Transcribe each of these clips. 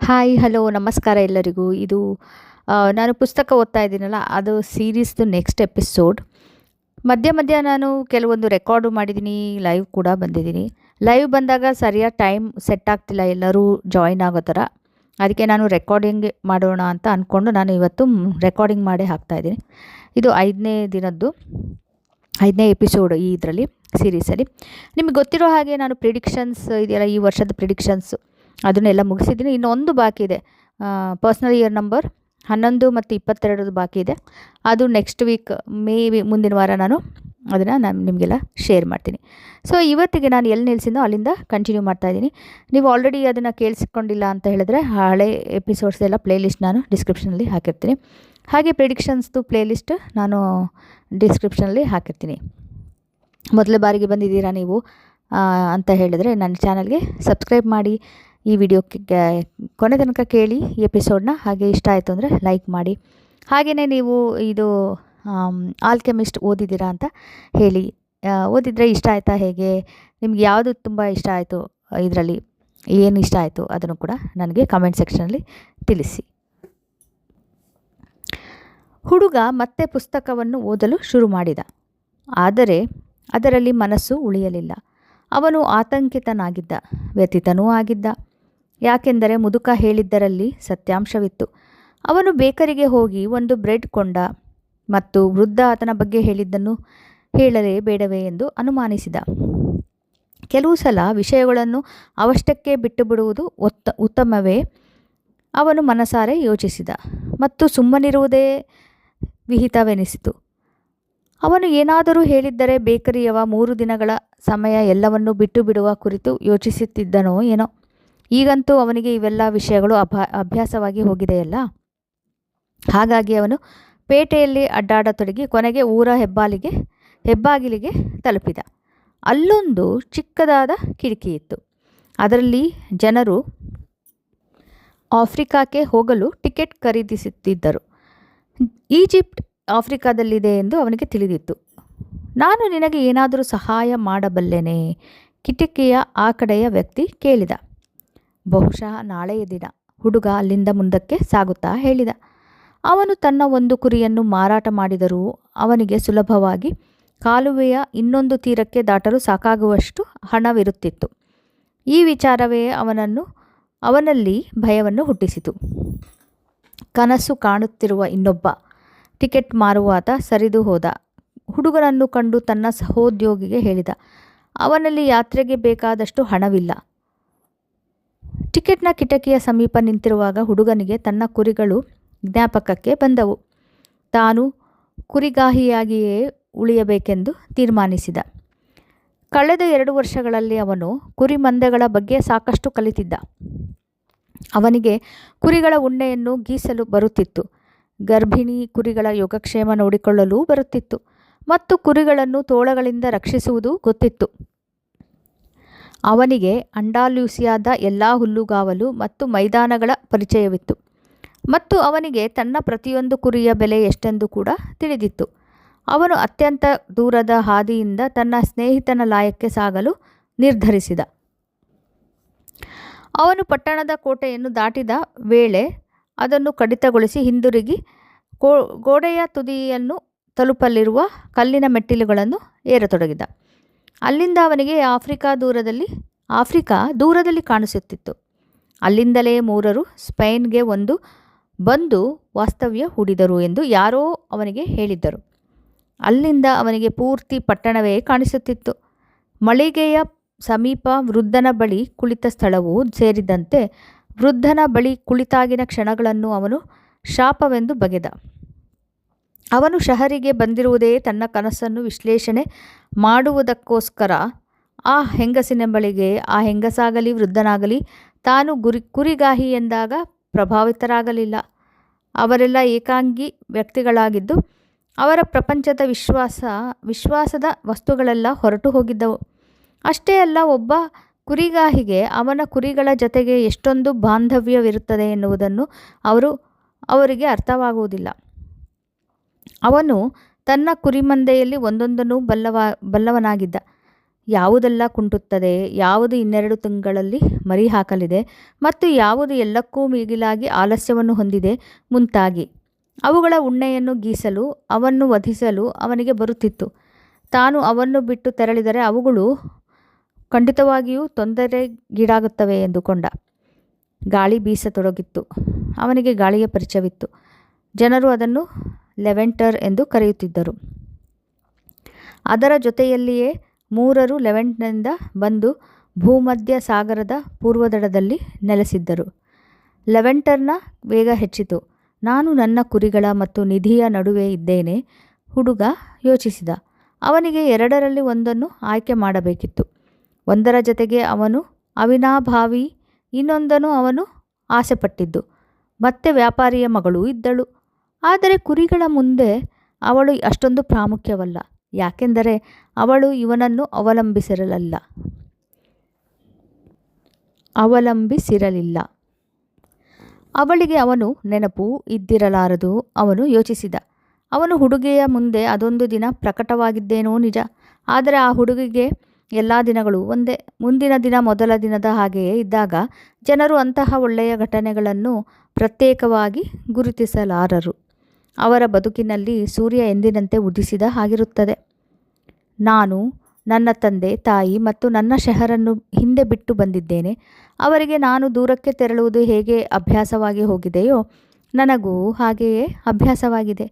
Hi hello ನಮಸ್ಕಾರ ಎಲ್ಲರಿಗೂ. ಇದು ನಾನು ಪುಸ್ತಕ ಓದ್ತಾ ಇದ್ದೀನಲ್ಲ, ಅದು ಸೀರೀಸ್ದು ನೆಕ್ಸ್ಟ್ ಎಪಿಸೋಡ್. ಮಧ್ಯ ಮಧ್ಯ ನಾನು ಕೆಲವೊಂದು ರೆಕಾರ್ಡು ಮಾಡಿದ್ದೀನಿ, ಲೈವ್ ಕೂಡ ಬಂದಿದ್ದೀನಿ. ಲೈವ್ ಬಂದಾಗ ಸರಿಯಾದ ಟೈಮ್ ಸೆಟ್ ಆಗ್ತಿಲ್ಲ ಎಲ್ಲರೂ ಜಾಯಿನ್ ಆಗೋ ಥರ. ಅದಕ್ಕೆ ನಾನು ರೆಕಾರ್ಡಿಂಗ್ ಮಾಡೋಣ ಅಂತ ಅಂದ್ಕೊಂಡು ನಾನು ಇವತ್ತು ರೆಕಾರ್ಡಿಂಗ್ ಮಾಡೇ ಹಾಕ್ತಾಯಿದ್ದೀನಿ. ಇದು 5ನೇ ದಿನದ್ದು 5ನೇ ಎಪಿಸೋಡ್ ಈ ಇದರಲ್ಲಿ ಸೀರೀಸಲ್ಲಿ. ನಿಮಗೆ ಗೊತ್ತಿರೋ ಹಾಗೆ ನಾನು ಪ್ರಿಡಿಕ್ಷನ್ಸ್ ಇದೆಯಲ್ಲ, ಈ ವರ್ಷದ ಪ್ರಿಡಿಕ್ಷನ್ಸ್ ಅದನ್ನೆಲ್ಲ ಮುಗಿಸಿದ್ದೀನಿ. ಇನ್ನೊಂದು ಬಾಕಿ ಇದೆ, ಪರ್ಸ್ನಲ್ ಇಯರ್ ನಂಬರ್ 11 ಮತ್ತು 22 ಬಾಕಿ ಇದೆ. ಅದು ನೆಕ್ಸ್ಟ್ ವೀಕ್ ಮುಂದಿನ ವಾರ ನಾನು ಅದನ್ನು ನಿಮಗೆಲ್ಲ ಶೇರ್ ಮಾಡ್ತೀನಿ. ಸೊ ಇವತ್ತಿಗೆ ನಾನು ಎಲ್ಲಿ ನಿಲ್ಲಿಸಿನೋ ಅಲ್ಲಿಂದ ಕಂಟಿನ್ಯೂ ಮಾಡ್ತಾಯಿದ್ದೀನಿ. ನೀವು ಆಲ್ರೆಡಿ ಅದನ್ನು ಕೇಳಿಸ್ಕೊಂಡಿಲ್ಲ ಅಂತ ಹೇಳಿದ್ರೆ ಹಳೆ ಎಪಿಸೋಡ್ಸ್ ಎಲ್ಲ ಪ್ಲೇಲಿಸ್ಟ್ ನಾನು ಡಿಸ್ಕ್ರಿಪ್ಷನಲ್ಲಿ ಹಾಕಿರ್ತೀನಿ. ಹಾಗೆ ಪ್ರಿಡಿಕ್ಷನ್ಸ್ದು ಪ್ಲೇಲಿಸ್ಟ್ ನಾನು ಡಿಸ್ಕ್ರಿಪ್ಷನಲ್ಲಿ ಹಾಕಿರ್ತೀನಿ. ಮೊದಲ ಬಾರಿಗೆ ಬಂದಿದ್ದೀರಾ ನೀವು ಅಂತ ಹೇಳಿದ್ರೆ ನನ್ನ ಚಾನಲ್ಗೆ ಸಬ್ಸ್ಕ್ರೈಬ್ ಮಾಡಿ, ಈ ವಿಡಿಯೋಕ್ಕೆ ಕೊನೆ ತನಕ ಕೇಳಿ ಈ ಎಪಿಸೋಡ್ನ. ಹಾಗೆ ಇಷ್ಟ ಆಯಿತು ಅಂದರೆ ಲೈಕ್ ಮಾಡಿ. ಹಾಗೆಯೇ ನೀವು ಇದು ಆಲ್ಕೆಮಿಸ್ಟ್ ಓದಿದ್ದೀರಾ ಅಂತ ಹೇಳಿ. ಓದಿದರೆ ಇಷ್ಟ ಆಯಿತಾ, ಹೇಗೆ ನಿಮ್ಗೆ ಯಾವುದು ತುಂಬ ಇಷ್ಟ ಆಯಿತು, ಇದರಲ್ಲಿ ಏನು ಇಷ್ಟ ಆಯಿತು ಅದನ್ನು ಕೂಡ ನನಗೆ ಕಮೆಂಟ್ ಸೆಕ್ಷನಲ್ಲಿ ತಿಳಿಸಿ. ಹುಡುಗ ಮತ್ತೆ ಪುಸ್ತಕವನ್ನು ಓದಲು ಶುರು ಮಾಡಿದ, ಆದರೆ ಅದರಲ್ಲಿ ಮನಸ್ಸು ಉಳಿಯಲಿಲ್ಲ. ಅವನು ಆತಂಕಿತನಾಗಿದ್ದ, ವ್ಯಥಿತನೂ ಆಗಿದ್ದ. ಯಾಕೆಂದರೆ ಮುದುಕ ಹೇಳಿದ್ದರಲ್ಲಿ ಸತ್ಯಾಂಶವಿತ್ತು. ಅವನು ಬೇಕರಿಗೆ ಹೋಗಿ ಒಂದು ಬ್ರೆಡ್ ಕೊಂಡ ಮತ್ತು ವೃದ್ಧ ಆತನ ಬಗ್ಗೆ ಹೇಳಿದ್ದನ್ನು ಹೇಳಲೇ ಬೇಡವೇ ಎಂದು ಅನುಮಾನಿಸಿದ. ಕೆಲವು ಸಲ ವಿಷಯಗಳನ್ನು ಅವಷ್ಟಕ್ಕೆ ಬಿಟ್ಟು ಬಿಡುವುದು ಉತ್ತಮವೇ, ಅವನು ಮನಸಾರೆ ಯೋಚಿಸಿದ ಮತ್ತು ಸುಮ್ಮನಿರುವುದೇ ವಿಹಿತವೆನಿಸಿತು. ಅವನು ಏನಾದರೂ ಹೇಳಿದ್ದರೆ ಬೇಕರಿಯವ 3 ದಿನಗಳ ಸಮಯ ಎಲ್ಲವನ್ನೂ ಬಿಟ್ಟು ಬಿಡುವ ಕುರಿತು ಯೋಚಿಸುತ್ತಿದ್ದನೋ ಏನೋ. ಈಗಂತೂ ಅವನಿಗೆ ಇವೆಲ್ಲ ವಿಷಯಗಳು ಅಭ್ಯಾಸವಾಗಿ ಹೋಗಿದೆಯಲ್ಲ. ಹಾಗಾಗಿ ಅವನು ಪೇಟೆಯಲ್ಲಿ ಅಡ್ಡಾಡತೊಡಗಿ ಕೊನೆಗೆ ಊರ ಹೆಬ್ಬಾಗಿಲಿಗೆ ತಲುಪಿದ. ಅಲ್ಲೊಂದು ಚಿಕ್ಕದಾದ ಕಿಟಕಿ ಇತ್ತು. ಅದರಲ್ಲಿ ಜನರು ಆಫ್ರಿಕಾಕ್ಕೆ ಹೋಗಲು ಟಿಕೆಟ್ ಖರೀದಿಸುತ್ತಿದ್ದರು. ಈಜಿಪ್ಟ್ ಆಫ್ರಿಕಾದಲ್ಲಿದೆ ಎಂದು ಅವನಿಗೆ ತಿಳಿದಿತ್ತು. ನಾನು ನಿನಗೆ ಏನಾದರೂ ಸಹಾಯ ಮಾಡಬಲ್ಲೆನೇ? ಕಿಟಕಿಯ ಆ ಕಡೆಯ ವ್ಯಕ್ತಿ ಕೇಳಿದ. ಬಹುಶಃ ನಾಳೆಯ ದಿನ, ಹುಡುಗ ಅಲ್ಲಿಂದ ಮುಂದಕ್ಕೆ ಸಾಗುತ್ತಾ ಹೇಳಿದ. ಅವನು ತನ್ನ ಒಂದು ಕುರಿಯನ್ನು ಮಾರಾಟ ಮಾಡಿದರೂ ಅವನಿಗೆ ಸುಲಭವಾಗಿ ಕಾಲುವೆಯ ಇನ್ನೊಂದು ತೀರಕ್ಕೆ ದಾಟಲು ಸಾಕಾಗುವಷ್ಟು ಹಣವಿರುತ್ತಿತ್ತು. ಈ ವಿಚಾರವೇ ಅವನಲ್ಲಿ ಭಯವನ್ನು ಹುಟ್ಟಿಸಿತು. ಕನಸು ಕಾಣುತ್ತಿರುವ ಇನ್ನೊಬ್ಬ ಟಿಕೆಟ್ ಮಾರುವಾತ ಸರಿದು ಹೋದ. ಹುಡುಗನನ್ನು ಕಂಡು ತನ್ನ ಸಹೋದ್ಯೋಗಿಗೆ ಹೇಳಿದ, ಅವನಲ್ಲಿ ಯಾತ್ರೆಗೆ ಬೇಕಾದಷ್ಟು ಹಣವಿಲ್ಲ. ಟಿಕೆಟ್ನ ಕಿಟಕಿಯ ಸಮೀಪ ನಿಂತಿರುವಾಗ ಹುಡುಗನಿಗೆ ತನ್ನ ಕುರಿಗಳು ಜ್ಞಾಪಕಕ್ಕೆ ಬಂದವು. ತಾನು ಕುರಿಗಾಹಿಯಾಗಿಯೇ ಉಳಿಯಬೇಕೆಂದು ತೀರ್ಮಾನಿಸಿದ. ಕಳೆದ 2 ವರ್ಷಗಳಲ್ಲಿ ಅವನು ಕುರಿಮಂದೆಗಳ ಬಗ್ಗೆ ಸಾಕಷ್ಟು ಕಲಿತಿದ್ದ. ಅವನಿಗೆ ಕುರಿಗಳ ಉಣ್ಣೆಯನ್ನು ಗೀಸಲು ಬರುತ್ತಿತ್ತು, ಗರ್ಭಿಣಿ ಕುರಿಗಳ ಯೋಗಕ್ಷೇಮ ನೋಡಿಕೊಳ್ಳಲು ಬರುತ್ತಿತ್ತು ಮತ್ತು ಕುರಿಗಳನ್ನು ತೋಳಗಳಿಂದ ರಕ್ಷಿಸುವುದು ಗೊತ್ತಿತ್ತು. ಅವನಿಗೆ ಅಂಡಾಲೂಸಿಯಾದ ಎಲ್ಲ ಹುಲ್ಲುಗಾವಲು ಮತ್ತು ಮೈದಾನಗಳ ಪರಿಚಯವಿತ್ತು ಮತ್ತು ಅವನಿಗೆ ತನ್ನ ಪ್ರತಿಯೊಂದು ಕುರಿಯ ಬೆಲೆ ಎಷ್ಟೆಂದು ಕೂಡ ತಿಳಿದಿತ್ತು. ಅವನು ಅತ್ಯಂತ ದೂರದ ಹಾದಿಯಿಂದ ತನ್ನ ಸ್ನೇಹಿತನ ಲಾಯಕ್ಕೆ ಸಾಗಲು ನಿರ್ಧರಿಸಿದ. ಅವನು ಪಟ್ಟಣದ ಕೋಟೆಯನ್ನು ದಾಟಿದ ವೇಳೆ ಅದನ್ನು ಕಡಿತಗೊಳಿಸಿ ಹಿಂದಿರುಗಿ ಗೋಡೆಯ ತುದಿಯನ್ನು ತಲುಪಲಿರುವ ಕಲ್ಲಿನ ಮೆಟ್ಟಿಲುಗಳನ್ನು ಏರತೊಡಗಿದ. ಅಲ್ಲಿಂದ ಅವನಿಗೆ ಆಫ್ರಿಕಾ ದೂರದಲ್ಲಿ ಕಾಣಿಸುತ್ತಿತ್ತು. ಅಲ್ಲಿಂದಲೇ 3 ಸ್ಪೇನ್ಗೆ ಬಂದು ವಾಸ್ತವ್ಯ ಹೂಡಿದರು ಎಂದು ಯಾರೋ ಅವನಿಗೆ ಹೇಳಿದ್ದರು. ಅಲ್ಲಿಂದ ಅವನಿಗೆ ಪೂರ್ತಿ ಪಟ್ಟಣವೇ ಕಾಣಿಸುತ್ತಿತ್ತು. ಮಳಿಗೆಯ ಸಮೀಪ ವೃದ್ಧನ ಬಳಿ ಕುಳಿತ ಸ್ಥಳವೂ ಸೇರಿದಂತೆ ವೃದ್ಧನ ಬಳಿ ಕುಳಿತಾಗಿನ ಕ್ಷಣಗಳನ್ನು ಅವನು ಶಾಪವೆಂದು ಬಗೆದ. ಅವನು ಶಹರಿಗೆ ಬಂದಿರುವುದೇ ತನ್ನ ಕನಸನ್ನು ವಿಶ್ಲೇಷಣೆ ಮಾಡುವುದಕ್ಕೋಸ್ಕರ. ಆ ಹೆಂಗಸಿನ ಬಳಿಗೆ ಆ ಹೆಂಗಸಾಗಲಿ ವೃದ್ಧನಾಗಲಿ ತಾನು ಕುರಿಗಾಹಿ ಎಂದಾಗ ಪ್ರಭಾವಿತರಾಗಲಿಲ್ಲ. ಅವರೆಲ್ಲ ಏಕಾಂಗಿ ವ್ಯಕ್ತಿಗಳಾಗಿದ್ದು ಅವರ ಪ್ರಪಂಚದ ವಿಶ್ವಾಸದ ವಸ್ತುಗಳೆಲ್ಲ ಹೊರಟು ಹೋಗಿದ್ದವು. ಅಷ್ಟೇ ಅಲ್ಲ, ಒಬ್ಬ ಕುರಿಗಾಹಿಗೆ ಅವನ ಕುರಿಗಳ ಜೊತೆಗೆ ಎಷ್ಟೊಂದು ಬಾಂಧವ್ಯವಿರುತ್ತದೆ ಎನ್ನುವುದನ್ನು ಅವರಿಗೆ ಅರ್ಥವಾಗುವುದಿಲ್ಲ. ಅವನು ತನ್ನ ಕುರಿಮಂದೆಯಲ್ಲಿ ಒಂದೊಂದನ್ನು ಬಲ್ಲವನಾಗಿದ್ದ. ಯಾವುದೆಲ್ಲ ಕುಂಟುತ್ತದೆ, ಯಾವುದು 12 ತಿಂಗಳಲ್ಲಿ ಮರಿ ಹಾಕಲಿದೆ ಮತ್ತು ಯಾವುದು ಎಲ್ಲಕ್ಕೂ ಮಿಗಿಲಾಗಿ ಆಲಸ್ಯವನ್ನು ಹೊಂದಿದೆ ಮುಂತಾಗಿ ಅವುಗಳ ಉಣ್ಣೆಯನ್ನು ಗೀಸಲು ಅವನ್ನು ವಧಿಸಲು ಅವನಿಗೆ ಬರುತ್ತಿತ್ತು. ತಾನು ಅವನ್ನು ಬಿಟ್ಟು ತೆರಳಿದರೆ ಅವುಗಳು ಖಂಡಿತವಾಗಿಯೂ ತೊಂದರೆಗೀಡಾಗುತ್ತವೆ ಎಂದುಕೊಂಡ. ಗಾಳಿ ಬೀಸತೊಡಗಿತ್ತು. ಅವನಿಗೆ ಗಾಳಿಯ ಪರಿಚಯವಿತ್ತು. ಜನರು ಅದನ್ನು ಲೆವೆಂಟರ್ ಎಂದು ಕರೆಯುತ್ತಿದ್ದರು. ಅದರ ಜೊತೆಯಲ್ಲಿಯೇ 3 ಲೆವೆಂಟ್ನಿಂದ ಬಂದು ಭೂಮಧ್ಯ ಸಾಗರದ ಪೂರ್ವದಡದಲ್ಲಿ ನೆಲೆಸಿದ್ದರು. ಲೆವೆಂಟರ್ನ ವೇಗ ಹೆಚ್ಚಿತು. ನಾನು ನನ್ನ ಕುರಿಗಳ ಮತ್ತು ನಿಧಿಯ ನಡುವೆ ಇದ್ದೇನೆ, ಹುಡುಗ ಯೋಚಿಸಿದ. ಅವನಿಗೆ 2ರಲ್ಲಿ ಒಂದನ್ನು ಆಯ್ಕೆ ಮಾಡಬೇಕಿತ್ತು. ಒಂದರ ಜೊತೆಗೆ ಅವನು ಅವಿನಾಭಾವಿ, ಇನ್ನೊಂದನ್ನು ಅವನು ಆಸೆಪಟ್ಟಿದ್ದು. ಮತ್ತೆ ವ್ಯಾಪಾರಿಯ ಮಗಳೂ ಇದ್ದಳು. ಆದರೆ ಕುರಿಗಳ ಮುಂದೆ ಅವಳು ಅಷ್ಟೊಂದು ಪ್ರಾಮುಖ್ಯವಲ್ಲ, ಯಾಕೆಂದರೆ ಅವಳು ಇವನನ್ನು ಅವಲಂಬಿಸಿರಲಿಲ್ಲ. ಅವಳಿಗೆ ಅವನು ನೆನಪು ಇದ್ದಿರಲಾರದು. ಅವನು ಯೋಚಿಸಿದ. ಅವನು ಹುಡುಗಿಯ ಮುಂದೆ ಅದೊಂದು ದಿನ ಪ್ರಕಟವಾಗಿದ್ದೇನೋ ನಿಜ, ಆದರೆ ಆ ಹುಡುಗಿಗೆ ಎಲ್ಲ ದಿನಗಳು ಒಂದೇ. ಮುಂದಿನ ದಿನ ಮೊದಲ ದಿನದ ಹಾಗೆಯೇ ಇದ್ದಾಗ ಜನರು ಅಂತಹ ಒಳ್ಳೆಯ ಘಟನೆಗಳನ್ನು ಪ್ರತ್ಯೇಕವಾಗಿ ಗುರುತಿಸಲಾರರು. ಅವರ ಬದುಕಿನಲ್ಲಿ ಸೂರ್ಯ ಎಂದಿನಂತೆ ಉದಿಸಿದ ಹಾಗಿರುತ್ತದೆ. ನಾನು ನನ್ನ ತಂದೆ ತಾಯಿ ಮತ್ತು ನನ್ನ ಶಹರನ್ನು ಹಿಂದೆ ಬಿಟ್ಟು ಬಂದಿದ್ದೇನೆ. ಅವರಿಗೆ ನಾನು ದೂರಕ್ಕೆ ತೆರಳುವುದು ಹೇಗೆ ಅಭ್ಯಾಸವಾಗಿ ಹೋಗಿದೆಯೋ ನನಗೂ ಹಾಗೆಯೇ ಅಭ್ಯಾಸವಾಗಿದೆ.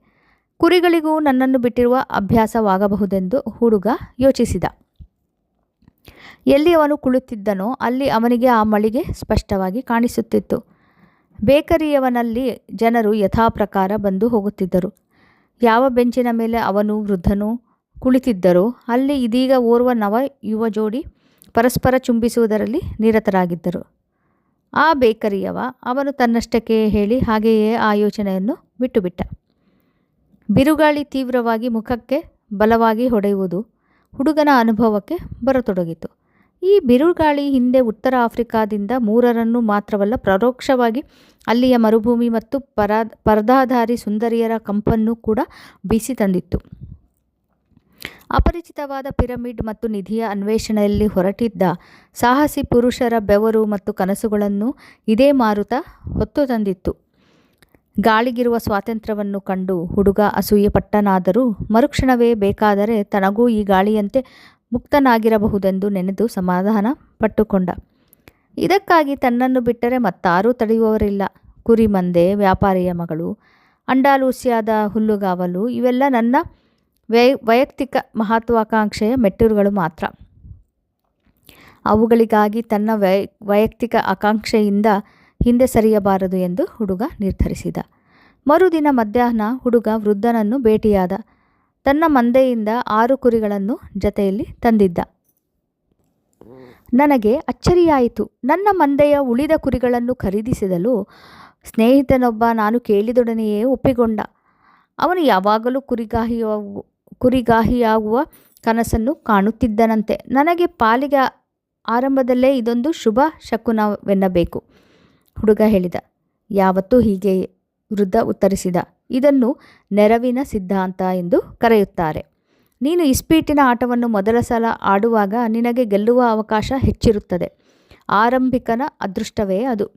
ಕುರಿಗಳಿಗೂ ನನ್ನನ್ನು ಬಿಟ್ಟಿರುವ ಅಭ್ಯಾಸವಾಗಬಹುದೆಂದು ಹುಡುಗ ಯೋಚಿಸಿದ. ಎಲ್ಲಿ ಅವನು ಕುಳಿತಿದ್ದನೋ ಅಲ್ಲಿ ಅವನಿಗೆ ಆ ಮಳಿಗೆ ಸ್ಪಷ್ಟವಾಗಿ ಕಾಣಿಸುತ್ತಿತ್ತು. ಬೇಕರಿಯವನಲ್ಲಿ ಜನರು ಯಥಾಪ್ರಕಾರ ಬಂದು ಹೋಗುತ್ತಿದ್ದರು. ಯಾವ ಬೆಂಚಿನ ಮೇಲೆ ಅವನು ವೃದ್ಧನು ಕುಳಿತಿದ್ದರೋ ಅಲ್ಲಿ ಇದೀಗ ಓರ್ವ ನವ ಯುವ ಜೋಡಿ ಪರಸ್ಪರ ಚುಂಬಿಸುವುದರಲ್ಲಿ ನಿರತರಾಗಿದ್ದರು. ಆ ಬೇಕರಿಯವ ಅವನು ತನ್ನಷ್ಟಕ್ಕೆ ಹೇಳಿ ಹಾಗೆಯೇ ಆ ಯೋಚನೆಯನ್ನು ಬಿಟ್ಟುಬಿಟ್ಟ. ಬಿರುಗಾಳಿ ತೀವ್ರವಾಗಿ ಮುಖಕ್ಕೆ ಬಲವಾಗಿ ಹೊಡೆಯುವುದು ಹುಡುಗನ ಅನುಭವಕ್ಕೆ ಬರತೊಡಗಿತು. ಈ ಬಿರುಗಾಳಿ ಹಿಂದೆ ಉತ್ತರ ಆಫ್ರಿಕಾದಿಂದ 3ರನ್ನು ಮಾತ್ರವಲ್ಲ, ಪರೋಕ್ಷವಾಗಿ ಅಲ್ಲಿಯ ಮರುಭೂಮಿ ಮತ್ತು ಪರದಾಧಾರಿ ಸುಂದರಿಯರ ಕಂಪನ್ನು ಕೂಡ ಬೀಸಿ ತಂದಿತ್ತು. ಅಪರಿಚಿತವಾದ ಪಿರಮಿಡ್ ಮತ್ತು ನಿಧಿಯ ಅನ್ವೇಷಣೆಯಲ್ಲಿ ಹೊರಟಿದ್ದ ಸಾಹಸಿ ಪುರುಷರ ಬೆವರು ಮತ್ತು ಕನಸುಗಳನ್ನು ಇದೇ ಮಾರುತ ಹೊತ್ತು ತಂದಿತ್ತು. ಗಾಳಿಗಿರುವ ಸ್ವಾತಂತ್ರ್ಯವನ್ನು ಕಂಡು ಹುಡುಗ ಅಸೂಯೆಪಟ್ಟನಾದರೂ ಮರುಕ್ಷಣವೇ ಬೇಕಾದರೆ ತನಗೂ ಈ ಗಾಳಿಯಂತೆ ಮುಕ್ತನಾಗಿರಬಹುದೆಂದು ನೆನೆದು ಸಮಾಧಾನ ಪಟ್ಟುಕೊಂಡ. ಇದಕ್ಕಾಗಿ ತನ್ನನ್ನು ಬಿಟ್ಟರೆ ಮತ್ತಾರೂ ತಡೆಯುವವರಿಲ್ಲ. ಕುರಿಮಂದೆ, ವ್ಯಾಪಾರಿಯ ಮಗಳು, ಅಂಡಾಲೂಸಿಯಾದ ಹುಲ್ಲುಗಾವಲು ಇವೆಲ್ಲ ನನ್ನ ವೈಯಕ್ತಿಕ ಮಹತ್ವಾಕಾಂಕ್ಷೆಯ ಮೆಟ್ಟುರುಗಳು ಮಾತ್ರ. ಅವುಗಳಿಗಾಗಿ ತನ್ನ ವೈಯಕ್ತಿಕ ಆಕಾಂಕ್ಷೆಯಿಂದ ಹಿಂದೆ ಸರಿಯಬಾರದು ಎಂದು ಹುಡುಗ ನಿರ್ಧರಿಸಿದ. ಮರುದಿನ ಮಧ್ಯಾಹ್ನ ಹುಡುಗ ವೃದ್ಧನನ್ನು ಭೇಟಿಯಾದ. ತನ್ನ ಮಂದೆಯಿಂದ 6 ಕುರಿಗಳನ್ನು ಜತೆಯಲ್ಲಿ ತಂದಿದ್ದ. ನನಗೆ ಅಚ್ಚರಿಯಾಯಿತು. ನನ್ನ ಮಂದೆಯ ಉಳಿದ ಕುರಿಗಳನ್ನು ಖರೀದಿಸಲು ಸ್ನೇಹಿತನೊಬ್ಬ ನಾನು ಕೇಳಿದೊಡನೆಯೇ ಒಪ್ಪಿಕೊಂಡ. ಅವನು ಯಾವಾಗಲೂ ಕುರಿಗಾಹಿಯಾಗುವ ಕನಸನ್ನು ಕಾಣುತ್ತಿದ್ದನಂತೆ. ನನಗೆ ಪಾಲಿಗೆ ಆರಂಭದಲ್ಲೇ ಇದೊಂದು ಶುಭ ಶಕುನವೆನ್ನಬೇಕು, ಹುಡುಗ ಹೇಳಿದ. ಯಾವತ್ತೂ ಹೀಗೆಯೇ, ವೃದ್ಧ ಉತ್ತರಿಸಿದ. ಇದನ್ನು ನೆರವಿನ ಸಿದ್ಧಾಂತ ಎಂದು ಕರೆಯುತ್ತಾರೆ. ನೀನು ಇಸ್ಪೀಟಿನ ಆಟವನ್ನು ಮೊದಲ ಸಲ ಆಡುವಾಗ ನಿನಗೆ ಗೆಲ್ಲುವ ಅವಕಾಶ ಹೆಚ್ಚಿರುತ್ತದೆ. ಆರಂಭಿಕನ ಅದೃಷ್ಟವೇ ಅದು.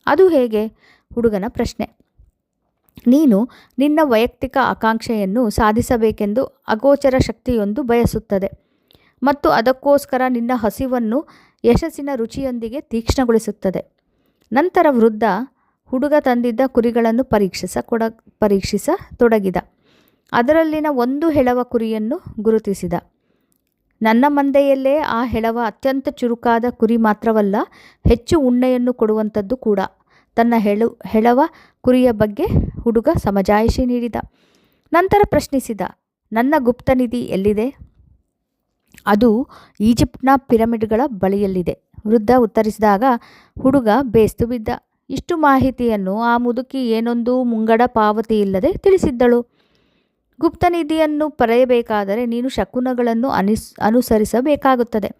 ಅದು ಹೇಗೆ? ಹುಡುಗನ ಪ್ರಶ್ನೆ. ನೀನು ನಿನ್ನ ವೈಯಕ್ತಿಕ ಆಕಾಂಕ್ಷೆಯನ್ನು ಸಾಧಿಸಬೇಕೆಂದು ಅಗೋಚರ ಶಕ್ತಿಯೊಂದು ಬಯಸುತ್ತದೆ ಮತ್ತು ಅದಕ್ಕೋಸ್ಕರ ನಿನ್ನ ಹಸಿವನ್ನು ಯಶಸ್ಸಿನ ರುಚಿಯೊಂದಿಗೆ ತೀಕ್ಷ್ಣಗೊಳಿಸುತ್ತದೆ. ನಂತರ ವೃದ್ಧ ಹುಡುಗ ತಂದಿದ್ದ ಕುರಿಗಳನ್ನು ಪರೀಕ್ಷಿಸತೊಡಗಿದ. ಅದರಲ್ಲಿನ ಒಂದು ಹೆಳವ ಕುರಿಯನ್ನು ಗುರುತಿಸಿದ. ನನ್ನ ಮಂದೆಯಲ್ಲೇ ಆ ಹೆಳವ ಅತ್ಯಂತ ಚುರುಕಾದ ಕುರಿ ಮಾತ್ರವಲ್ಲ, ಹೆಚ್ಚು ಉಣ್ಣೆಯನ್ನು ಕೊಡುವಂಥದ್ದು ಕೂಡ. ತನ್ನ ಹೆಳವ ಕುರಿಯ ಬಗ್ಗೆ ಹುಡುಗ ಸಮಜಾಯಿಷಿ ನೀಡಿದ. ನಂತರ ಪ್ರಶ್ನಿಸಿದ, ನನ್ನ ಗುಪ್ತನಿಧಿ ಎಲ್ಲಿದೆ? ಅದು ಈಜಿಪ್ಟ್ನ ಪಿರಮಿಡ್ಗಳ ಬಳಿಯಲ್ಲಿದೆ, ವೃದ್ಧ ಉತ್ತರಿಸಿದಾಗ ಹುಡುಗ ಬೇಸ್ತು ಬಿದ್ದ. ಇಷ್ಟು ಮಾಹಿತಿಯನ್ನು ಆ ಮುದುಕಿ ಏನೊಂದು ಮುಂಗಡ ಪಾವತಿಯಿಲ್ಲದೆ ತಿಳಿಸಿದ್ದಳು. ಗುಪ್ತನಿಧಿಯನ್ನು ಪಡೆಯಬೇಕಾದರೆ ನೀನು ಶಕುನಗಳನ್ನು ಅನುಸರಿಸಬೇಕಾಗುತ್ತದೆ.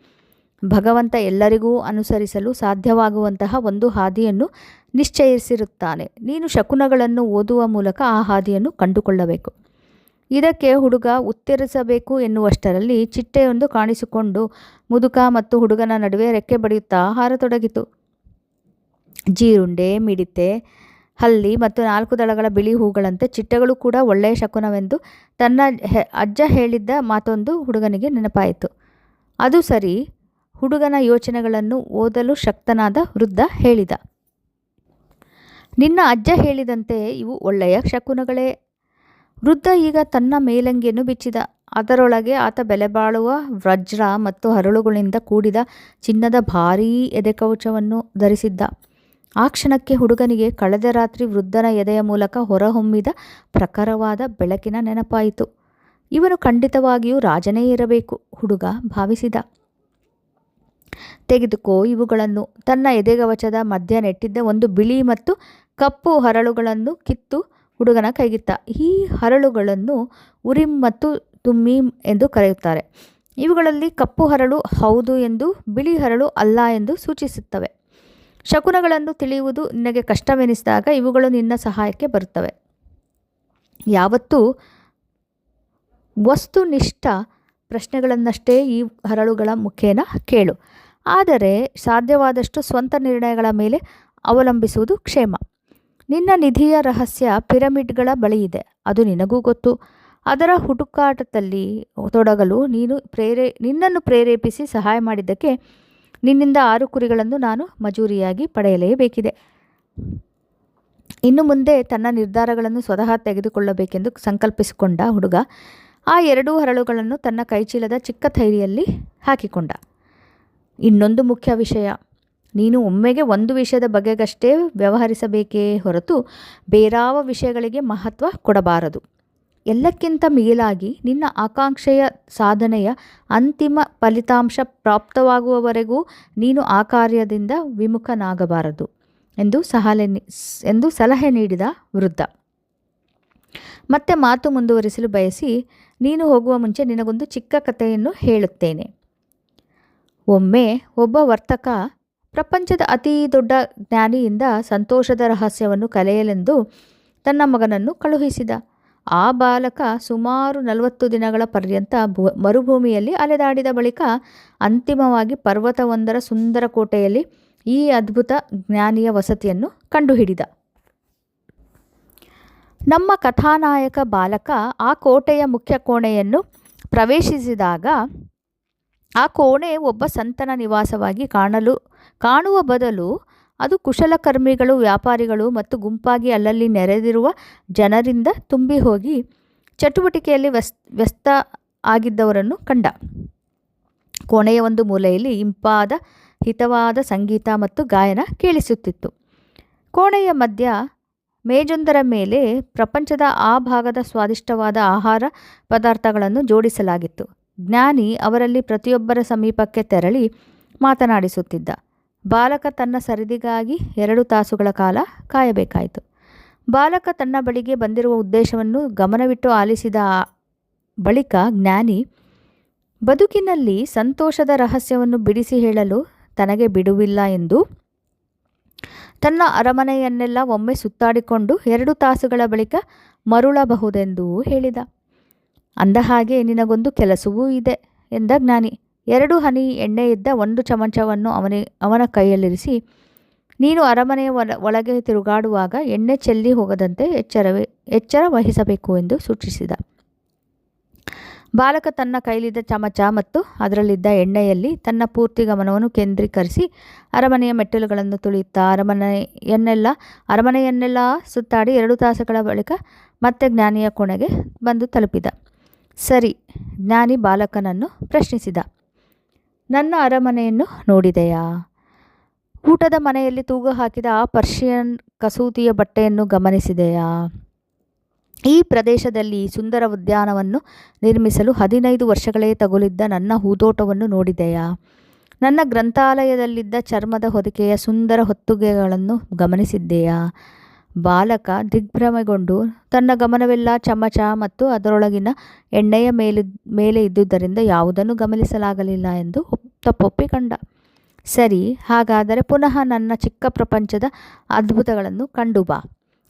ಭಗವಂತ ಎಲ್ಲರಿಗೂ ಅನುಸರಿಸಲು ಸಾಧ್ಯವಾಗುವಂತಹ ಒಂದು ಹಾದಿಯನ್ನು ನಿಶ್ಚಯಿಸಿರುತ್ತಾನೆ. ನೀನು ಶಕುನಗಳನ್ನು ಓದುವ ಮೂಲಕ ಆ ಹಾದಿಯನ್ನು ಕಂಡುಕೊಳ್ಳಬೇಕು. ಇದಕ್ಕೆ ಹುಡುಗ ಉತ್ತರಿಸಬೇಕು ಎನ್ನುವಷ್ಟರಲ್ಲಿ ಚಿಟ್ಟೆಯೊಂದು ಕಾಣಿಸಿಕೊಂಡು ಮುದುಕ ಮತ್ತು ಹುಡುಗನ ನಡುವೆ ರೆಕ್ಕೆ ಬಡಿಯುತ್ತಾ ಹಾರತೊಡಗಿತು. ಜೀರುಂಡೆ, ಮಿಡಿತೆ, ಹಲ್ಲಿ ಮತ್ತು 4 ದಳಗಳ ಬಿಳಿ ಹೂಗಳಂತೆ ಚಿಟ್ಟೆಗಳು ಕೂಡ ಒಳ್ಳೆಯ ಶಕುನವೆಂದು ತನ್ನ ಅಜ್ಜ ಹೇಳಿದ್ದ ಮಾತೊಂದು ಹುಡುಗನಿಗೆ ನೆನಪಾಯಿತು. ಅದು ಸರಿ. ಹುಡುಗನ ಯೋಚನೆಗಳನ್ನು ಓದಲು ಶಕ್ತನಾದ ವೃದ್ಧ ಹೇಳಿದ. ನಿನ್ನ ಅಜ್ಜ ಹೇಳಿದಂತೆ ಇವು ಒಳ್ಳೆಯ ಶಕುನಗಳೇ. ವೃದ್ಧ ಈಗ ತನ್ನ ಮೇಲಂಗಿಯನ್ನು ಬಿಚ್ಚಿದ. ಅದರೊಳಗೆ ಆತ ಬೆಲೆಬಾಳುವ ವಜ್ರ ಮತ್ತು ಹರಳುಗಳಿಂದ ಕೂಡಿದ ಚಿನ್ನದ ಭಾರೀ ಎದೆಕವಚವನ್ನು ಧರಿಸಿದ್ದ. ಆ ಕ್ಷಣಕ್ಕೆ ಹುಡುಗನಿಗೆ ಕಳೆದ ರಾತ್ರಿ ವೃದ್ಧನ ಎದೆಯ ಮೂಲಕ ಹೊರಹೊಮ್ಮಿದ ಪ್ರಖರವಾದ ಬೆಳಕಿನ ನೆನಪಾಯಿತು. ಇವನು ಖಂಡಿತವಾಗಿಯೂ ರಾಜನೇ ಇರಬೇಕು, ಹುಡುಗ ಭಾವಿಸಿದ. ತೆಗೆದುಕೋ ಇವುಗಳನ್ನು. ತನ್ನ ಎದೆಗವಚದ ಮಧ್ಯ ನೆಟ್ಟಿದ್ದ ಒಂದು ಬಿಳಿ ಮತ್ತು ಕಪ್ಪು ಹರಳುಗಳನ್ನು ಕಿತ್ತು ಹುಡುಗನ ಕೈಗಿತ್ತ. ಈ ಹರಳುಗಳನ್ನು ಉರಿಮ್ ಮತ್ತು ತುಮ್ಮೀಮ್ ಎಂದು ಕರೆಯುತ್ತಾರೆ. ಇವುಗಳಲ್ಲಿ ಕಪ್ಪು ಹರಳು ಹೌದು ಎಂದು, ಬಿಳಿ ಹರಳು ಅಲ್ಲ ಎಂದು ಸೂಚಿಸುತ್ತವೆ. ಶಕುನಗಳನ್ನು ತಿಳಿಯುವುದು ನಿನಗೆ ಕಷ್ಟವೆನಿಸಿದಾಗ ಇವುಗಳು ನಿನ್ನ ಸಹಾಯಕ್ಕೆ ಬರುತ್ತವೆ. ಯಾವತ್ತೂ ವಸ್ತುನಿಷ್ಠ ಪ್ರಶ್ನೆಗಳನ್ನಷ್ಟೇ ಈ ಹರಳುಗಳ ಮುಖೇನ ಕೇಳು. ಆದರೆ ಸಾಧ್ಯವಾದಷ್ಟು ಸ್ವಂತ ನಿರ್ಣಯಗಳ ಮೇಲೆ ಅವಲಂಬಿಸುವುದು ಕ್ಷೇಮ. ನಿನ್ನ ನಿಧಿಯ ರಹಸ್ಯ ಪಿರಮಿಡ್ಗಳ ಬಳಿಯಿದೆ, ಅದು ನಿನಗೂ ಗೊತ್ತು. ಅದರ ಹುಡುಕಾಟದಲ್ಲಿ ತೊಡಗಲು ನಿನ್ನನ್ನು ಪ್ರೇರೇಪಿಸಿ ಸಹಾಯ ಮಾಡಿದ್ದಕ್ಕೆ ನಿನ್ನಿಂದ 6 ಕುರಿಗಳನ್ನು ನಾನು ಮಜೂರಿಯಾಗಿ ಪಡೆಯಲೇಬೇಕಿದೆ. ಇನ್ನು ಮುಂದೆ ತನ್ನ ನಿರ್ಧಾರಗಳನ್ನು ಸ್ವತಃ ತೆಗೆದುಕೊಳ್ಳಬೇಕೆಂದು ಸಂಕಲ್ಪಿಸಿಕೊಂಡ ಹುಡುಗ ಆ 2 ಹರಳುಗಳನ್ನು ತನ್ನ ಕೈಚೀಲದ ಚಿಕ್ಕ ಥೈಲಿಯಲ್ಲಿ ಹಾಕಿಕೊಂಡ. ಇನ್ನೊಂದು ಮುಖ್ಯ ವಿಷಯ, ನೀನು ಒಮ್ಮೆಗೆ ಒಂದು ವಿಷಯದ ಬಗೆಗಷ್ಟೇ ವ್ಯವಹರಿಸಬೇಕೇ ಹೊರತು ಬೇರಾವ ವಿಷಯಗಳಿಗೆ ಮಹತ್ವ ಕೊಡಬಾರದು. ಎಲ್ಲಕ್ಕಿಂತ ಮಿಗಿಲಾಗಿ ನಿನ್ನ ಆಕಾಂಕ್ಷೆಯ ಸಾಧನೆಯ ಅಂತಿಮ ಫಲಿತಾಂಶ ಪ್ರಾಪ್ತವಾಗುವವರೆಗೂ ನೀನು ಆ ಕಾರ್ಯದಿಂದ ವಿಮುಖನಾಗಬಾರದು ಎಂದು ಸಲಹೆ ನೀಡಿದ ವೃದ್ಧ. ಮತ್ತೆ ಮಾತು ಮುಂದುವರಿಸಲು ಬಯಸಿ, ನೀನು ಹೋಗುವ ಮುಂಚೆ ನಿನಗೊಂದು ಚಿಕ್ಕ ಕಥೆಯನ್ನು ಹೇಳುತ್ತೇನೆ. ಒಮ್ಮೆ ಒಬ್ಬ ವರ್ತಕ ಪ್ರಪಂಚದ ಅತೀ ದೊಡ್ಡ ಜ್ಞಾನಿಯಿಂದ ಸಂತೋಷದ ರಹಸ್ಯವನ್ನು ಕಲಿಯಲೆಂದು ತನ್ನ ಮಗನನ್ನು ಕಳುಹಿಸಿದ. ಆ ಬಾಲಕ ಸುಮಾರು 40 ದಿನಗಳ ಪರ್ಯಂತ ಮರುಭೂಮಿಯಲ್ಲಿ ಅಲೆದಾಡಿದ ಬಳಿಕ ಅಂತಿಮವಾಗಿ ಪರ್ವತವೊಂದರ ಸುಂದರ ಕೋಟೆಯಲ್ಲಿ ಈ ಅದ್ಭುತ ಜ್ಞಾನಿಯ ವಸತಿಯನ್ನು ಕಂಡುಹಿಡಿದ. ನಮ್ಮ ಕಥಾನಾಯಕ ಬಾಲಕ ಆ ಕೋಟೆಯ ಮುಖ್ಯ ಕೋಣೆಯನ್ನು ಪ್ರವೇಶಿಸಿದಾಗ ಆ ಕೋಣೆ ಒಬ್ಬ ಸಂತನ ನಿವಾಸವಾಗಿ ಕಾಣುವ ಬದಲು ಅದು ಕುಶಲಕರ್ಮಿಗಳು, ವ್ಯಾಪಾರಿಗಳು ಮತ್ತು ಗುಂಪಾಗಿ ಅಲ್ಲಲ್ಲಿ ನೆರೆದಿರುವ ಜನರಿಂದ ತುಂಬಿ ಹೋಗಿ ಚಟುವಟಿಕೆಯಲ್ಲಿ ವ್ಯಸ್ತ ಆಗಿದ್ದವರನ್ನು ಕಂಡ. ಕೋಣೆಯ ಒಂದು ಮೂಲೆಯಲ್ಲಿ ಇಂಪಾದ ಹಿತವಾದ ಸಂಗೀತ ಮತ್ತು ಗಾಯನ ಕೇಳಿಸುತ್ತಿತ್ತು. ಕೋಣೆಯ ಮಧ್ಯ ಮೇಜೊಂದರ ಮೇಲೆ ಪ್ರಪಂಚದ ಆ ಭಾಗದ ಸ್ವಾದಿಷ್ಟವಾದ ಆಹಾರ ಪದಾರ್ಥಗಳನ್ನು ಜೋಡಿಸಲಾಗಿತ್ತು. ಜ್ಞಾನಿ ಅವರಲ್ಲಿ ಪ್ರತಿಯೊಬ್ಬರ ಸಮೀಪಕ್ಕೆ ತೆರಳಿ ಮಾತನಾಡಿಸುತ್ತಿದ್ದ. ಬಾಲಕ ತನ್ನ ಸರದಿಗಾಗಿ 2 ತಾಸುಗಳ ಕಾಲ ಕಾಯಬೇಕಾಯಿತು. ಬಾಲಕ ತನ್ನ ಬಳಿಗೆ ಬಂದಿರುವ ಉದ್ದೇಶವನ್ನು ಗಮನವಿಟ್ಟು ಆಲಿಸಿದ ಬಳಿಕ ಜ್ಞಾನಿ ಬದುಕಿನಲ್ಲಿ ಸಂತೋಷದ ರಹಸ್ಯವನ್ನು ಬಿಡಿಸಿ ಹೇಳಲು ತನಗೆ ಬಿಡುವಿಲ್ಲ ಎಂದು, ತನ್ನ ಅರಮನೆಯನ್ನೆಲ್ಲ ಒಮ್ಮೆ ಸುತ್ತಾಡಿಕೊಂಡು 2 ತಾಸುಗಳ ಬಳಿಕ ಮರುಳಬಹುದೆಂದೂ ಹೇಳಿದ. ಅಂದಹಾಗೆ ನಿನಗೊಂದು ಕೆಲಸವೂ ಇದೆ ಎಂದ ಜ್ಞಾನಿ. 2 ಹನಿ ಎಣ್ಣೆ ಇದ್ದ ಒಂದು ಚಮಚವನ್ನು ಅವನ ಕೈಯಲ್ಲಿರಿಸಿ, ನೀನು ಅರಮನೆಯ ಒಳಗೆ ತಿರುಗಾಡುವಾಗ ಎಣ್ಣೆ ಚೆಲ್ಲಿ ಹೋಗದಂತೆ ಎಚ್ಚರ ವಹಿಸಬೇಕು ಎಂದು ಸೂಚಿಸಿದ. ಬಾಲಕ ತನ್ನ ಕೈಲಿದ್ದ ಚಮಚ ಮತ್ತು ಅದರಲ್ಲಿದ್ದ ಎಣ್ಣೆಯಲ್ಲಿ ತನ್ನ ಪೂರ್ತಿ ಗಮನವನ್ನು ಕೇಂದ್ರೀಕರಿಸಿ ಅರಮನೆಯ ಮೆಟ್ಟಿಲುಗಳನ್ನು ತುಳಿಯುತ್ತಾ ಅರಮನೆಯನ್ನೆಲ್ಲ ಸುತ್ತಾಡಿ 2 ತಾಸುಗಳ ಬಳಿಕ ಮತ್ತೆ ಜ್ಞಾನಿಯ ಕೋಣೆಗೆ ಬಂದು ತಲುಪಿದ. ಸರಿ, ಜ್ಞಾನಿ ಬಾಲಕನನ್ನು ಪ್ರಶ್ನಿಸಿದ. ನನ್ನ ಅರಮನೆಯನ್ನು ನೋಡಿದೆಯಾ? ಊಟದ ಮನೆಯಲ್ಲಿ ತೂಗು ಹಾಕಿದ ಆ ಪರ್ಷಿಯನ್ ಕಸೂತಿಯ ಬಟ್ಟೆಯನ್ನು ಗಮನಿಸಿದೆಯಾ? ಈ ಪ್ರದೇಶದಲ್ಲಿ ಸುಂದರ ಉದ್ಯಾನವನ್ನು ನಿರ್ಮಿಸಲು 15 ವರ್ಷಗಳೇ ತಗುಲಿದ್ದ ನನ್ನ ಹೂದೋಟವನ್ನು ನೋಡಿದೆಯಾ? ನನ್ನ ಗ್ರಂಥಾಲಯದಲ್ಲಿದ್ದ ಚರ್ಮದ ಹೊದಿಕೆಯ ಸುಂದರ ಹೊತ್ತುಗೆಗಳನ್ನು ಗಮನಿಸಿದ್ದೆಯಾ? ಬಾಲಕ ದಿಗ್ಭ್ರಮೆಗೊಂಡು ತನ್ನ ಗಮನವೆಲ್ಲ ಚಮಚ ಮತ್ತು ಅದರೊಳಗಿನ ಎಣ್ಣೆಯ ಮೇಲೆ ಇದ್ದುದರಿಂದ ಯಾವುದನ್ನು ಗಮನಿಸಲಾಗಲಿಲ್ಲ ಎಂದು ತಪ್ಪೊಪ್ಪಿಕೊಂಡ. ಸರಿ, ಹಾಗಾದರೆ ಪುನಃ ನನ್ನ ಚಿಕ್ಕ ಪ್ರಪಂಚದ ಅದ್ಭುತಗಳನ್ನು ಕಂಡು ಬಾ,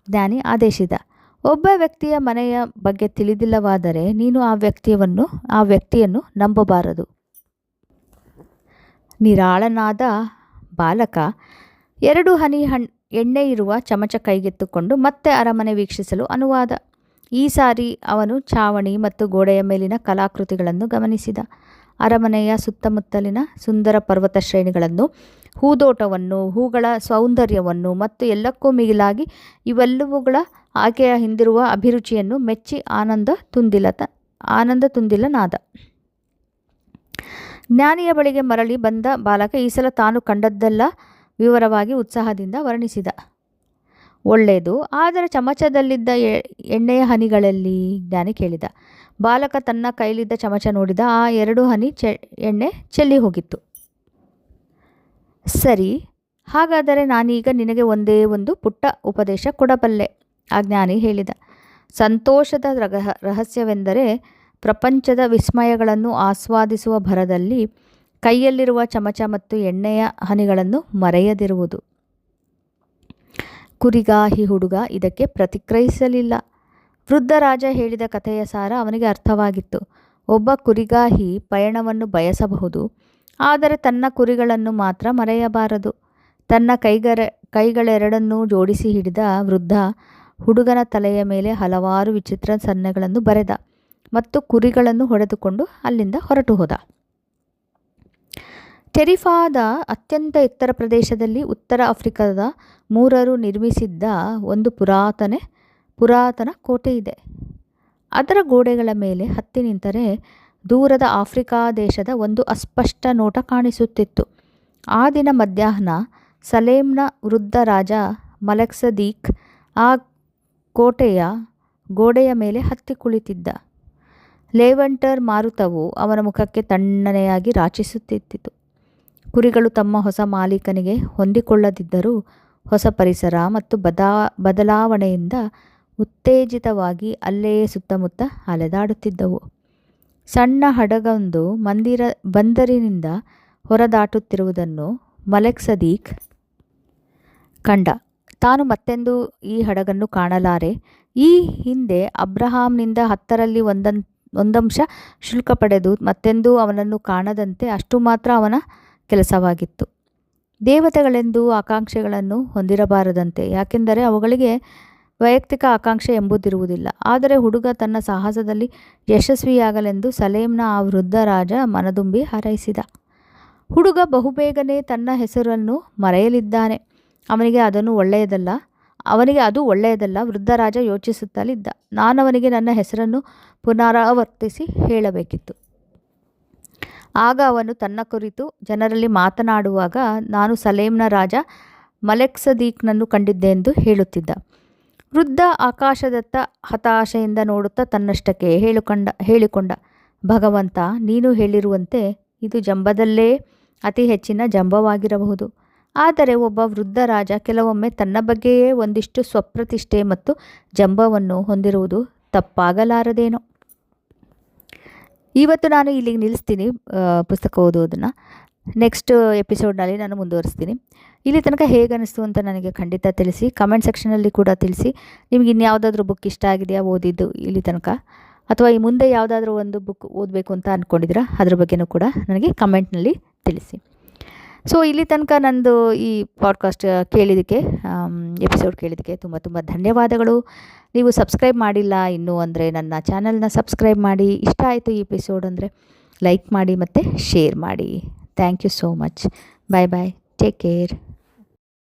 ಜ್ಞಾನಿ ಆದೇಶಿಸಿದ. ಒಬ್ಬ ವ್ಯಕ್ತಿಯ ಮನೆಯ ಬಗ್ಗೆ ತಿಳಿದಿಲ್ಲವಾದರೆ ನೀನು ಆ ವ್ಯಕ್ತಿಯನ್ನು ನಂಬಬಾರದು. ನಿರಾಳನಾದ ಬಾಲಕ 2 ಹನಿ ಎಣ್ಣೆ ಇರುವ ಚಮಚ ಕೈಗೆತ್ತಿಕೊಂಡು ಮತ್ತೆ ಅರಮನೆ ವೀಕ್ಷಿಸಲು ಅನುವಾದ. ಈ ಸಾರಿ ಅವನು ಛಾವಣಿ ಮತ್ತು ಗೋಡೆಯ ಮೇಲಿನ ಕಲಾಕೃತಿಗಳನ್ನು ಗಮನಿಸಿದ. ಅರಮನೆಯ ಸುತ್ತಮುತ್ತಲಿನ ಸುಂದರ ಪರ್ವತ ಶ್ರೇಣಿಗಳನ್ನು, ಹೂದೋಟವನ್ನು, ಹೂಗಳ ಸೌಂದರ್ಯವನ್ನು ಮತ್ತು ಎಲ್ಲಕ್ಕೂ ಮಿಗಿಲಾಗಿ ಇವೆಲ್ಲವುಗಳ ಆಕೆಯ ಹಿಂದಿರುವ ಅಭಿರುಚಿಯನ್ನು ಮೆಚ್ಚಿ ಆನಂದ ತುಂದಿಲನಾದ. ಜ್ಞಾನಿಯ ಬಳಿಗೆ ಮರಳಿ ಬಂದ ಬಾಲಕ ಈ ಸಲ ತಾನು ಕಂಡದ್ದೆಲ್ಲ ವಿವರವಾಗಿ ಉತ್ಸಾಹದಿಂದ ವರ್ಣಿಸಿದ. ಒಳ್ಳೆಯದು, ಆದರೆ ಚಮಚದಲ್ಲಿದ್ದ ಎಣ್ಣೆಯ ಹನಿಗಳಲ್ಲಿ? ಜ್ಞಾನಿ ಕೇಳಿದ. ಬಾಲಕ ತನ್ನ ಕೈಲಿದ್ದ ಚಮಚ ನೋಡಿದ. ಆ 2 ಹನಿ ಎಣ್ಣೆ ಚೆಲ್ಲಿ ಹೋಗಿತ್ತು. ಸರಿ, ಹಾಗಾದರೆ ನಾನೀಗ ನಿನಗೆ ಒಂದೇ ಒಂದು ಪುಟ್ಟ ಉಪದೇಶ ಕೊಡಬಲ್ಲೆ, ಆ ಜ್ಞಾನಿ ಹೇಳಿದ. ಸಂತೋಷದ ರಹಸ್ಯವೆಂದರೆ ಪ್ರಪಂಚದ ವಿಸ್ಮಯಗಳನ್ನು ಆಸ್ವಾದಿಸುವ ಭರದಲ್ಲಿ ಕೈಯಲ್ಲಿರುವ ಚಮಚ ಮತ್ತು ಎಣ್ಣೆಯ ಹನಿಗಳನ್ನು ಮರೆಯದಿರುವುದು. ಕುರಿಗಾಹಿ ಹುಡುಗ ಇದಕ್ಕೆ ಪ್ರತಿಕ್ರಿಯಿಸಲಿಲ್ಲ. ವೃದ್ಧ ರಾಜ ಹೇಳಿದ ಕಥೆಯ ಸಾರ ಅವನಿಗೆ ಅರ್ಥವಾಗಿತ್ತು. ಒಬ್ಬ ಕುರಿಗಾಹಿ ಪಯಣವನ್ನು ಬಯಸಬಹುದು, ಆದರೆ ತನ್ನ ಕುರಿಗಳನ್ನು ಮಾತ್ರ ಮರೆಯಬಾರದು. ತನ್ನ ಕೈಗಳೆರಡನ್ನೂ ಜೋಡಿಸಿ ಹಿಡಿದ ವೃದ್ಧ ಹುಡುಗನ ತಲೆಯ ಮೇಲೆ ಹಲವಾರು ವಿಚಿತ್ರ ಸನ್ನೆಗಳನ್ನು ಬರೆದ ಮತ್ತು ಕುರಿಗಳನ್ನು ಹೊಡೆದುಕೊಂಡು ಅಲ್ಲಿಂದ ಹೊರಟು ಹೋದ. ಟೆರಿಫಾದ ಅತ್ಯಂತ ಎತ್ತರ ಪ್ರದೇಶದಲ್ಲಿ ಉತ್ತರ ಆಫ್ರಿಕಾದ ಮೂರರು ನಿರ್ಮಿಸಿದ್ದ ಒಂದು ಪುರಾತನ ಕೋಟೆ ಇದೆ. ಅದರ ಗೋಡೆಗಳ ಮೇಲೆ ಹತ್ತಿ ನಿಂತರೆ ದೂರದ ಆಫ್ರಿಕಾ ದೇಶದ ಒಂದು ಅಸ್ಪಷ್ಟ ನೋಟ ಕಾಣಿಸುತ್ತಿತ್ತು. ಆ ದಿನ ಮಧ್ಯಾಹ್ನ ಸಲೇಮ್ನ ವೃದ್ಧ ರಾಜ ಮಲೆಕ್ಸದೀಕ್ ಆ ಕೋಟೆಯ ಗೋಡೆಯ ಮೇಲೆ ಹತ್ತಿ ಕುಳಿತಿದ್ದ. ಲೆವೆಂಟರ್ ಮಾರುತವು ಅವನ ಮುಖಕ್ಕೆ ತಣ್ಣನೆಯಾಗಿ ರಾಚಿಸುತ್ತಿತ್ತು. ಕುರಿಗಳು ತಮ್ಮ ಹೊಸ ಮಾಲೀಕನಿಗೆ ಹೊಂದಿಕೊಳ್ಳದಿದ್ದರೂ ಹೊಸ ಪರಿಸರ ಮತ್ತು ಬದಲಾವಣೆಯಿಂದ ಉತ್ತೇಜಿತವಾಗಿ ಅಲ್ಲೇ ಸುತ್ತಮುತ್ತ ಅಲೆದಾಡುತ್ತಿದ್ದವು. ಸಣ್ಣ ಹಡಗೊಂದು ಬಂದರಿನಿಂದ ಹೊರದಾಟುತ್ತಿರುವುದನ್ನು ಮಲೆಕ್ಸದೀಕ್ ಕಂಡ. ತಾನು ಮತ್ತೆಂದೂ ಈ ಹಡಗನ್ನು ಕಾಣಲಾರೆ. ಈ ಹಿಂದೆ ಅಬ್ರಹಾಂನಿಂದ 10ರಲ್ಲಿ 1 ಶುಲ್ಕ ಪಡೆದು ಮತ್ತೆಂದೂ ಅವನನ್ನು ಕಾಣದಂತೆ ಅಷ್ಟು ಮಾತ್ರ ಅವನ ಕೆಲಸವಾಗಿತ್ತು. ದೇವತೆಗಳೆಂದೂ ಆಕಾಂಕ್ಷೆಗಳನ್ನು ಹೊಂದಿರಬಾರದಂತೆ, ಯಾಕೆಂದರೆ ಅವುಗಳಿಗೆ ವೈಯಕ್ತಿಕ ಆಕಾಂಕ್ಷೆ ಎಂಬುದಿರುವುದಿಲ್ಲ. ಆದರೆ ಹುಡುಗ ತನ್ನ ಸಾಹಸದಲ್ಲಿ ಯಶಸ್ವಿಯಾಗಲೆಂದು ಸಲೇಮ್ನ ಆ ವೃದ್ಧ ರಾಜ ಮನದುಂಬಿ ಹಾರೈಸಿದ. ಹುಡುಗ ಬಹುಬೇಗನೆ ತನ್ನ ಹೆಸರನ್ನು ಮರೆಯಲಿದ್ದಾನೆ. ಅವನಿಗೆ ಅದು ಒಳ್ಳೆಯದಲ್ಲ. ವೃದ್ಧ ರಾಜ ಯೋಚಿಸುತ್ತಲಿದ್ದ. ನಾನವನಿಗೆ ನನ್ನ ಹೆಸರನ್ನು ಪುನರಾವರ್ತಿಸಿ ಹೇಳಬೇಕಿತ್ತು. ಆಗ ಅವನು ತನ್ನ ಕುರಿತು ಜನರಲ್ಲಿ ಮಾತನಾಡುವಾಗ ನಾನು ಸಲೇಮ್ನ ರಾಜ ಮಲೆಕ್ಸದೀಕ್ನನ್ನು ಕಂಡಿದ್ದೆಂದು ಹೇಳುತ್ತಿದ್ದ. ವೃದ್ಧ ಆಕಾಶದತ್ತ ಹತಾಶೆಯಿಂದ ನೋಡುತ್ತಾ ತನ್ನಷ್ಟಕ್ಕೆ ಹೇಳಿಕೊಂಡ, ಭಗವಂತ, ನೀನು ಹೇಳಿರುವಂತೆ ಇದು ಜಂಬದಲ್ಲೇ ಅತಿ ಹೆಚ್ಚಿನ ಜಂಬವಾಗಿರಬಹುದು. ಆದರೆ ಒಬ್ಬ ವೃದ್ಧ ರಾಜ ಕೆಲವೊಮ್ಮೆ ತನ್ನ ಬಗ್ಗೆಯೇ ಒಂದಿಷ್ಟು ಸ್ವಪ್ರತಿಷ್ಠೆ ಮತ್ತು ಜಂಬವನ್ನು ಹೊಂದಿರುವುದು ತಪ್ಪಾಗಲಾರದೇನೋ. ಇವತ್ತು ನಾನು ಇಲ್ಲಿಗೆ ನಿಲ್ಲಿಸ್ತೀನಿ ಪುಸ್ತಕ ಓದೋದನ್ನು. ನೆಕ್ಸ್ಟ್ ಎಪಿಸೋಡ್ನಲ್ಲಿ ನಾನು ಮುಂದುವರಿಸ್ತೀನಿ. ಇಲ್ಲಿ ತನಕ ಹೇಗೆ ಅನ್ನಿಸ್ತು ಅಂತ ನನಗೆ ಖಂಡಿತ ತಿಳಿಸಿ. ಕಮೆಂಟ್ ಸೆಕ್ಷನಲ್ಲಿ ಕೂಡ ತಿಳಿಸಿ. ನಿಮ್ಗೆ ಇನ್ಯಾವುದಾದ್ರೂ ಬುಕ್ ಇಷ್ಟ ಆಗಿದೆಯಾ ಓದಿದ್ದು ಇಲ್ಲಿ ತನಕ, ಅಥವಾ ಈ ಮುಂದೆ ಯಾವುದಾದ್ರೂ ಒಂದು ಬುಕ್ ಓದಬೇಕು ಅಂತ ಅಂದ್ಕೊಂಡಿದ್ದೀರಾ ಅದ್ರ ಬಗ್ಗೆನೂ ಕೂಡ ನನಗೆ ಕಮೆಂಟ್ನಲ್ಲಿ ತಿಳಿಸಿ. ಸೊ ಇಲ್ಲಿ ತನಕ ನಂದು ಈ ಪಾಡ್ಕಾಸ್ಟ್ ಕೇಳಿದ್ದಕ್ಕೆ, ಎಪಿಸೋಡ್ ಕೇಳಿದ್ದಕ್ಕೆ ತುಂಬ ತುಂಬ ಧನ್ಯವಾದಗಳು. ನೀವು ಸಬ್ಸ್ಕ್ರೈಬ್ ಮಾಡಿಲ್ಲ ಇನ್ನೂ ಅಂದರೆ ನನ್ನ ಚಾನಲ್ನ ಸಬ್ಸ್ಕ್ರೈಬ್ ಮಾಡಿ. ಇಷ್ಟ ಆಯಿತು ಈ ಎಪಿಸೋಡ್ ಅಂದರೆ ಲೈಕ್ ಮಾಡಿ ಮತ್ತು ಶೇರ್ ಮಾಡಿ. Thank you so much. Bye bye. Take care.